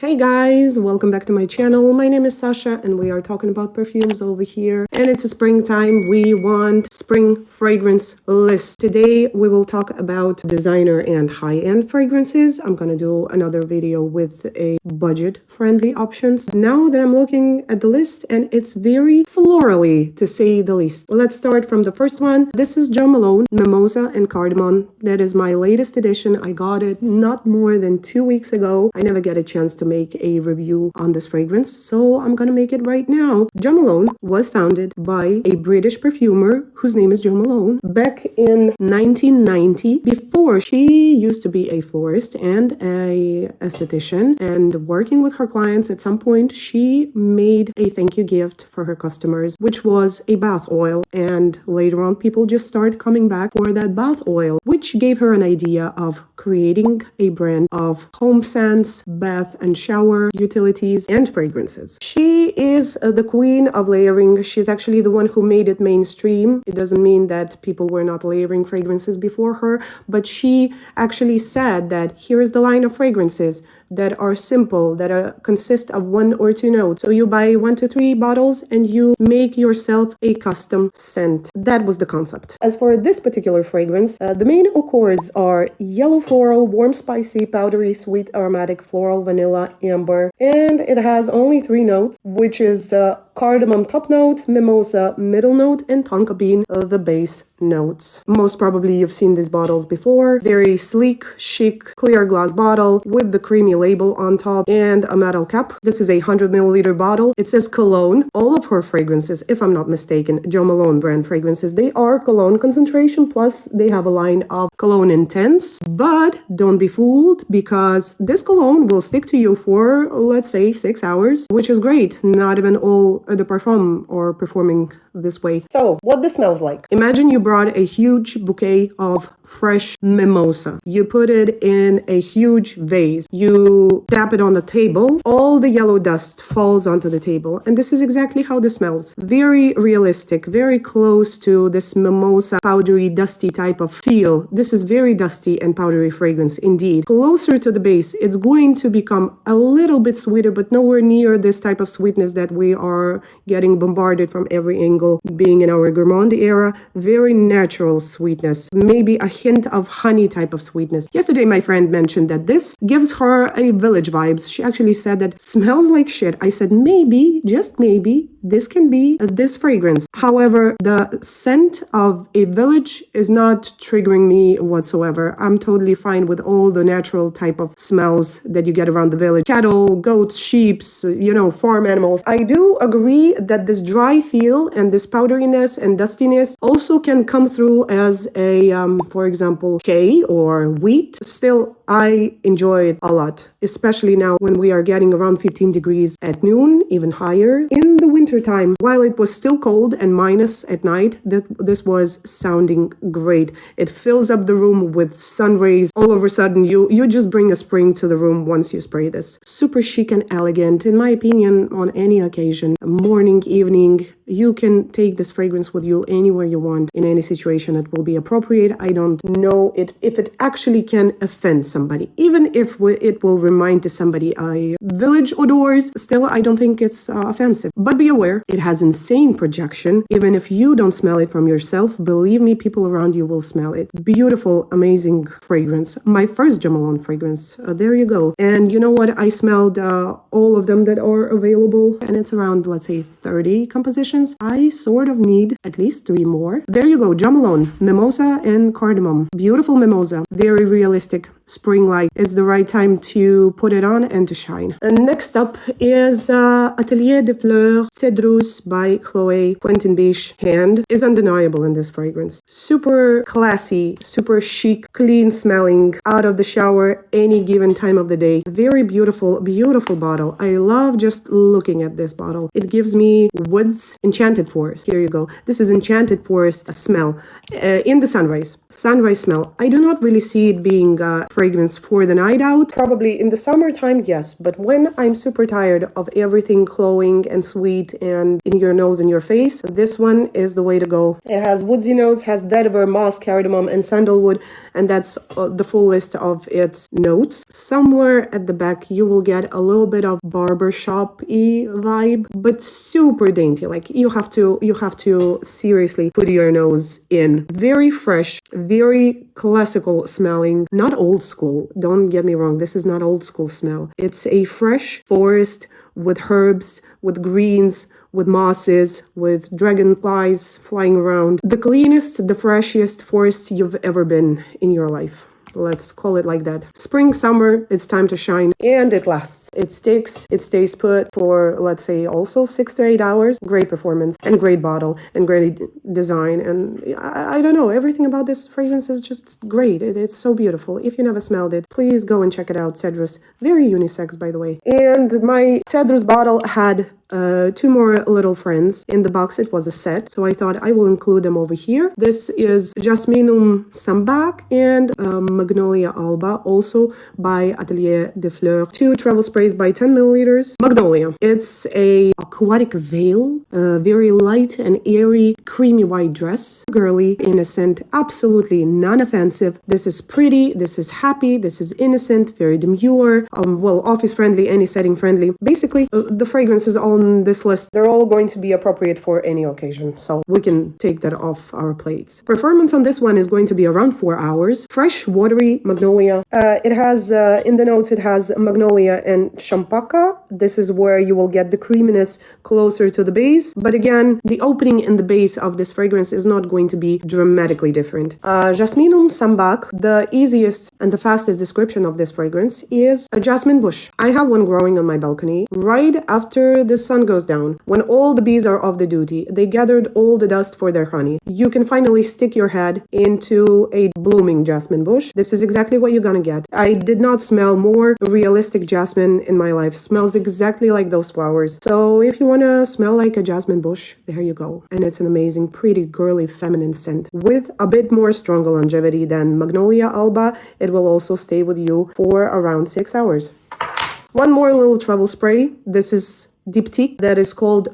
Hey guys, welcome back to my channel. My name is Sasha and we are talking about perfumes over here. And it's a springtime. We want spring fragrance list. Today we will talk about designer and high-end fragrances. I'm gonna do another video with a budget-friendly options. Now that I'm looking at the list and it's very florally to say the least. Let's start from the first one. This is Jo Malone, Mimosa and Cardamom. That is my latest edition. I got it not more than 2 weeks ago. I never get a chance to make a review on this fragrance, so I'm gonna make it right now. Jo Malone was founded by a British perfumer whose name is Jo Malone back in 1990. Before, she used to be a florist and a esthetician, and working with her clients, at some point she made a thank you gift for her customers, which was a bath oil, and later on people just started coming back for that bath oil, which gave her an idea of creating a brand of home scents, bath and shower utilities and fragrances. She is the queen of layering. She's actually the one who made it mainstream. It doesn't mean that people were not layering fragrances before her, but she actually said that here is the line of fragrances that are simple, that consist of 1 or 2 notes. So you buy 1 to 3 bottles and you make yourself a custom scent. That was the concept. As for this particular fragrance, the main accords are yellow floral, warm spicy, powdery, sweet aromatic, floral, vanilla, amber, and it has only 3 notes, which is cardamom top note, mimosa middle note, and tonka bean the base notes. Most probably you've seen these bottles before. Very sleek, chic, clear glass bottle with the creamy label on top and a metal cap. This is a 100 milliliter bottle. It says cologne. All of her fragrances, if I'm not mistaken, Jo Malone brand fragrances, they are cologne concentration, plus they have a line of cologne intense. But don't be fooled, because this cologne will stick to you for, let's say, 6 hours, which is great. Not even all the parfum or performing this way. So what this smells like: imagine you brought a huge bouquet of fresh mimosa. You put it in a huge vase. You tap it on the table. All the yellow dust falls onto the table. And this is exactly how this smells. Very realistic, very close to this mimosa powdery, dusty type of feel. This is very dusty and powdery fragrance indeed. Closer to the base, it's going to become a little bit sweeter, but nowhere near this type of sweetness that we are getting bombarded from every angle, being in our gourmand era. Very natural sweetness. Maybe a hint of honey type of sweetness. Yesterday my friend mentioned that this gives her a village vibes. She actually said that smells like shit. I said maybe, just maybe, this can be this fragrance. However, the scent of a village is not triggering me whatsoever. I'm totally fine with all the natural type of smells that you get around the village. Cattle, goats, sheep, farm animals. I do agree that this dry feel and this powderiness and dustiness also can come through as a, for example, hay or wheat. Still, I enjoy it a lot, especially now when we are getting around 15 degrees at noon, even higher. In the winter time, while it was still cold and minus at night, this was sounding great. It fills up the room with sun rays. All of a sudden, you just bring a spring to the room once you spray this. Super chic and elegant, in my opinion, on any occasion. Morning, evening, you can take this fragrance with you anywhere you want. In any situation, it will be appropriate. I don't know if it actually can offend somebody. Even if it will remind to somebody village odors, still I don't think it's offensive. But be aware, it has insane projection. Even if you don't smell it from yourself, believe me, people around you will smell it. Beautiful, amazing fragrance. My first Jo Malone fragrance. There you go. And you know what? I smelled all of them that are available, and it's around, let's say, 30 compositions. I sort of need at least 3 more. There you go, Jo Malone, Mimosa and Cardamom. Beautiful mimosa. Very realistic. Spring-like. It's the right time to put it on and to shine. And next up is Atelier de Fleur, Cedrus by Chloe Quentin Biche. Hand is undeniable in this fragrance. Super classy, super chic, clean smelling, out of the shower any given time of the day. Very beautiful, beautiful bottle. I love just looking at this bottle. It gives me woods, enchanted forest. Here you go. This is enchanted forest smell in the sunrise. Sunrise smell. I do not really see it being fragrance for the night out. Probably in the summertime, yes, but when I'm super tired of everything glowing and sweet and in your nose and your face, this one is the way to go. It has woodsy notes, has vetiver, moss, cardamom, and sandalwood, and that's the full list of its notes. Somewhere at the back, you will get a little bit of barbershop-y vibe, but super dainty. Like you have to seriously put your nose in. Very fresh, very classical smelling, not old school. Don't get me wrong, this is not old school smell. It's a fresh forest with herbs, with greens, with mosses, with dragonflies flying around. The cleanest, the freshest forest you've ever been in your life. Let's call it like that. Spring, summer, it's time to shine, and it lasts. It sticks, it stays put for, let's say, also 6 to 8 hours. Great performance, and great bottle, and great design, and I don't know, everything about this fragrance is just great. It's so beautiful. If you never smelled it, please go and check it out. Cedrus, very unisex, by the way. And my Cedrus bottle had 2 more little friends in the box. It was a set, so I thought I will include them over here. This is Jasmin Sambac and Magnolia Alba, also by Atelier de Fleur. 2 travel sprays by 10 milliliters. Magnolia. It's a aquatic veil, very light and airy, creamy white dress. Girly, innocent, absolutely non-offensive. This is pretty, this is happy, this is innocent, very demure, well, office friendly, any setting friendly. Basically, the fragrances on this list, they're all going to be appropriate for any occasion, so we can take that off our plates. Performance on this one is going to be around 4 hours. Fresh, watery magnolia. It has, in the notes, it has magnolia and champaca. This is where you will get the creaminess closer to the base, but again, the opening in the base of this fragrance is not going to be dramatically different. Jasminum Sambac, the easiest and the fastest description of this fragrance is a jasmine bush. I have one growing on my balcony. Right after the sun goes down, when all the bees are off the duty, they gathered all the dust for their honey. You can finally stick your head into a blooming jasmine bush. This is exactly what you're gonna get. I did not smell more realistic jasmine in my life. Smells exactly like those flowers. So if you wanna smell like a jasmine bush, there you go. And it's an amazing, pretty, girly, feminine scent with a bit more stronger longevity than Magnolia Alba. It will also stay with you for around 6 hours. One more little travel spray. This is Dyptique, that is called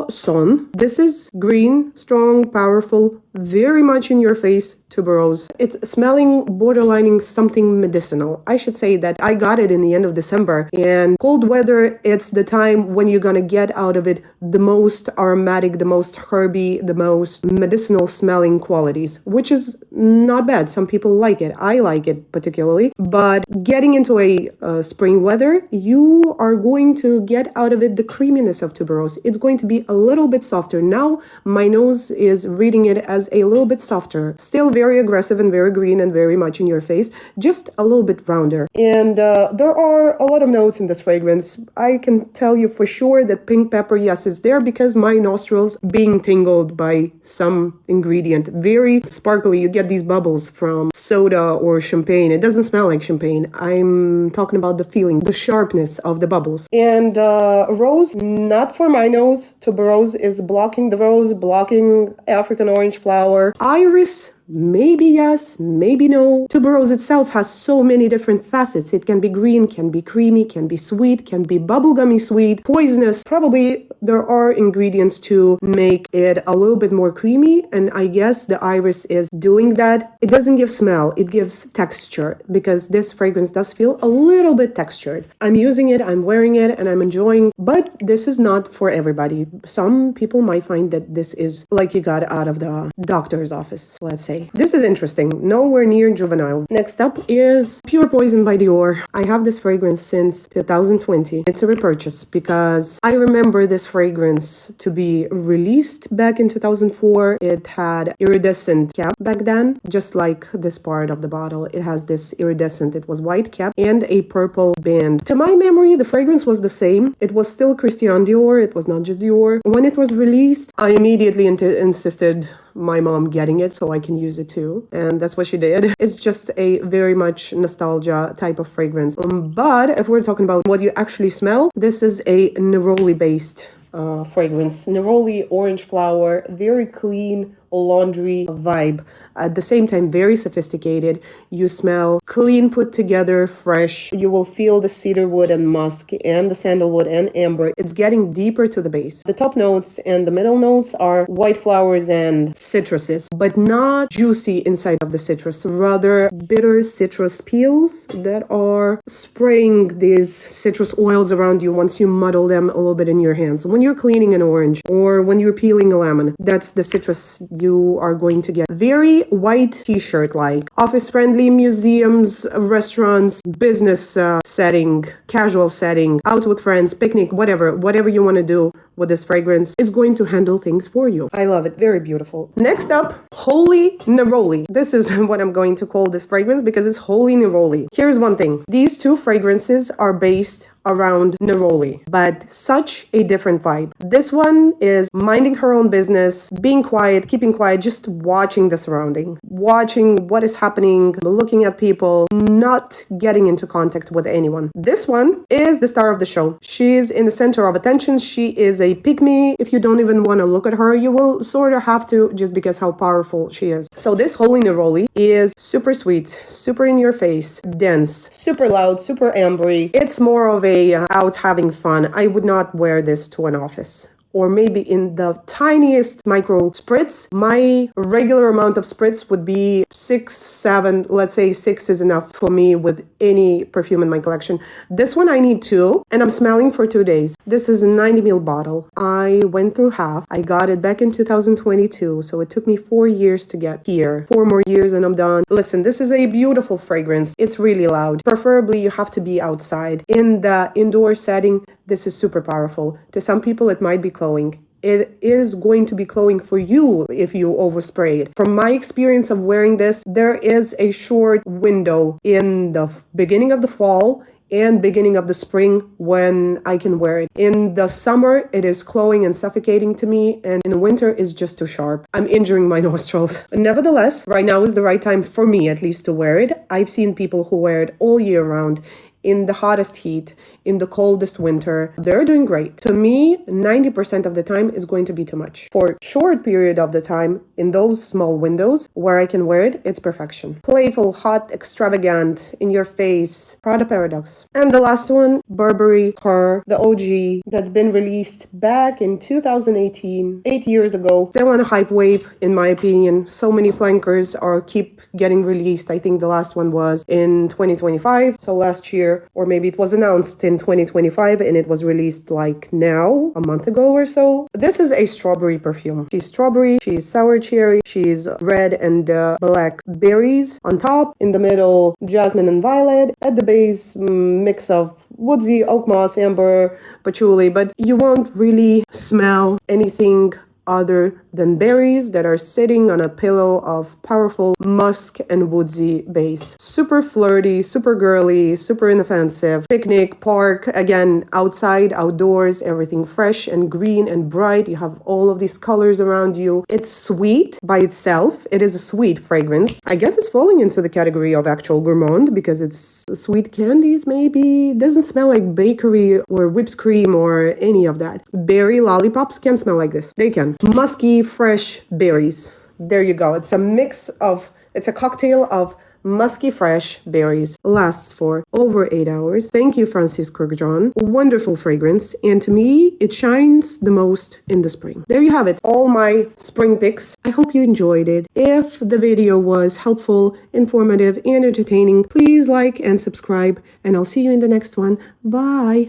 Son. This is green, strong, powerful, very much in your face tuberose. It's smelling borderlining something medicinal. I should say that I got it in the end of December, and cold weather, it's the time when you're gonna get out of it the most aromatic, the most herby, the most medicinal smelling qualities, which is not bad. Some people like it. I like it particularly, but getting into a spring weather, you are going to get out of it the creaminess of tuberose. It's going to be a little bit softer. Now my nose is reading it as a little bit softer, still very aggressive and very green and very much in your face, just a little bit rounder. And there are a lot of notes in this fragrance. I can tell you for sure that pink pepper, yes, is there because my nostrils being tingled by some ingredient. Very sparkly. You get these bubbles from soda or champagne. It doesn't smell like champagne. I'm talking about the feeling, the sharpness of the bubbles. And rose, not for my nose. Tuberose is blocking the rose, blocking African orange flower. Iris, maybe yes, maybe no. Tuberose itself has so many different facets. It can be green, can be creamy, can be sweet, can be bubblegummy sweet, poisonous. Probably there are ingredients to make it a little bit more creamy, and I guess the iris is doing that. It doesn't give smell, it gives texture, because this fragrance does feel a little bit textured. I'm using it, I'm wearing it, and I'm enjoying, but this is not for everybody. Some people might find that this is like you got out of the doctor's office, let's say. This is interesting, nowhere near juvenile. Next up is Pure Poison by Dior. I have this fragrance since 2020. It's a repurchase because I remember this fragrance to be released back in 2004. It had iridescent cap back then, just like this part of the bottle. It has this iridescent, it was white cap and a purple band. To my memory, the fragrance was the same. It was still Christian Dior, it was not just Dior. When it was released, I immediately insisted my mom getting it so I can use it too, and that's what she did. It's just a very much nostalgia type of fragrance. But if we're talking about what you actually smell, this is a neroli based fragrance. Neroli, orange flower, very clean laundry vibe. At the same time, very sophisticated. You smell clean, put together, fresh. You will feel the cedarwood and musk and the sandalwood and amber. It's getting deeper to the base. The top notes and the middle notes are white flowers and citruses, but not juicy inside of the citrus, rather bitter citrus peels that are spraying these citrus oils around you once you muddle them a little bit in your hands. When you're cleaning an orange or when you're peeling a lemon, that's the citrus you are going to get. Very white t-shirt like, office friendly, museums, restaurants, business setting, casual setting, out with friends, picnic, whatever you want to do with this fragrance is going to handle things for you. I love it. Very beautiful. Next up, Holy Neroli. This is what I'm going to call this fragrance because it's Holy Neroli. Here's one thing. These two fragrances are based around neroli, but such a different vibe. This one is minding her own business, being quiet, keeping quiet, just watching the surrounding, watching what is happening, looking at people, not getting into contact with anyone. This one is the star of the show. She's in the center of attention. She is a pick-me. If you don't even want to look at her, you will sort of have to, just because how powerful she is. So this Holy Neroli is super sweet, super in your face, dense, super loud, super ambery. It's more of a out having fun. I would not wear this to an office. Or maybe in the tiniest micro spritz. My regular amount of spritz would be 6, 7, let's say 6 is enough for me with any perfume in my collection. This one I need 2, and I'm smelling for 2 days. This is a 90 ml bottle. I went through half. I got it back in 2022, so it took me 4 years to get here. 4 more years and I'm done. Listen, this is a beautiful fragrance. It's really loud. Preferably you have to be outside. In the indoor setting, this is super powerful. To some people, it might be cloying. It is going to be cloying for you if you overspray it. From my experience of wearing this, there is a short window in the beginning of the fall and beginning of the spring when I can wear it. In the summer, it is cloying and suffocating to me, and in the winter, it's just too sharp. I'm injuring my nostrils. Nevertheless, right now is the right time for me, at least, to wear it. I've seen people who wear it all year round, in the hottest heat, in the coldest winter. They're doing great. To me, 90% of the time is going to be too much. For short period of the time, in those small windows where I can wear it, it's perfection. Playful, hot, extravagant, in your face, Prada Paradoxe. And the last one, Burberry, her, the OG, that's been released back in 2018, 8 years ago. Still on a hype wave, in my opinion. So many flankers keep getting released. I think the last one was in 2025, so last year, or maybe it was announced in 2025 and it was released like now, a month ago or so. This is a strawberry perfume. She's strawberry, she's sour cherry, she's red and black berries. On top, in the middle, jasmine and violet. At the base, mix of woodsy, oak moss, amber, patchouli, but you won't really smell anything other than berries that are sitting on a pillow of powerful musk and woodsy base. Super flirty, super girly, super inoffensive. Picnic, park, again, outside, outdoors, everything fresh and green and bright. You have all of these colors around you. It's sweet by itself. It is a sweet fragrance. I guess it's falling into the category of actual gourmand because it's sweet candies, maybe. It doesn't smell like bakery or whipped cream or any of that. Berry lollipops can smell like this. They can. Musky, fresh berries. There you go. It's a cocktail of musky fresh berries. Lasts for over 8 hours. Thank you, Francis Kurkdjian. Wonderful fragrance, and to me it shines the most in the spring. There you have it, all my spring picks. I hope you enjoyed it. If the video was helpful, informative, and entertaining, please like and subscribe, and I'll see you in the next one. Bye.